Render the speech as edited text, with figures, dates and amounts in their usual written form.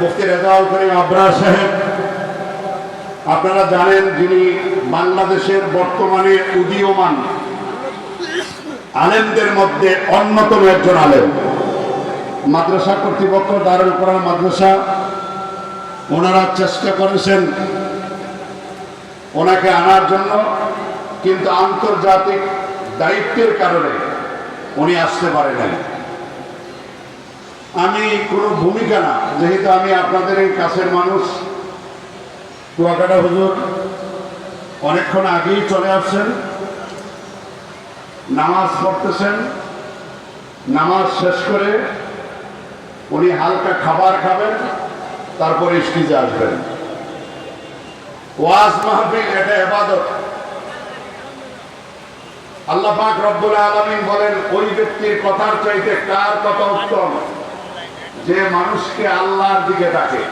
মুফতি রেজাউল করিম আবরার সাহেব, আপনারা জানেন যিনি বাংলাদেশের বর্তমানে উদীয়মান আলেমদের মধ্যে অন্যতম একজন আলেম। মাদ্রাসা কর্তৃপক্ষ দারুল কোরআন মাদ্রাসা ওনারা চেষ্টা করেছেন ওনাকে আনার জন্য, কিন্তু আন্তর্জাতিক দায়িত্বের কারণে উনি আসতে পারে নাই। আমি কোনো ভূমিকা না, যেহেতু আমি আপনাদের এই কাছের মানুষ। কুয়াকাটা হুজুর অনেকক্ষণ আগেই চলে আসছেন, নামাজ পড়তেছেন। নামাজ শেষ করে উনি হালকা খাবার খাবেন, তারপরে স্টেজে আসবেন। ওয়াজ মাহফিল এটা ইবাদত। আল্লাহ পাক রব্বুল আলামিন বলেন, ওই ব্যক্তির কথার চাইতে কার কথা উত্তম যে মানুষকে আল্লাহর দিকে ডাকে।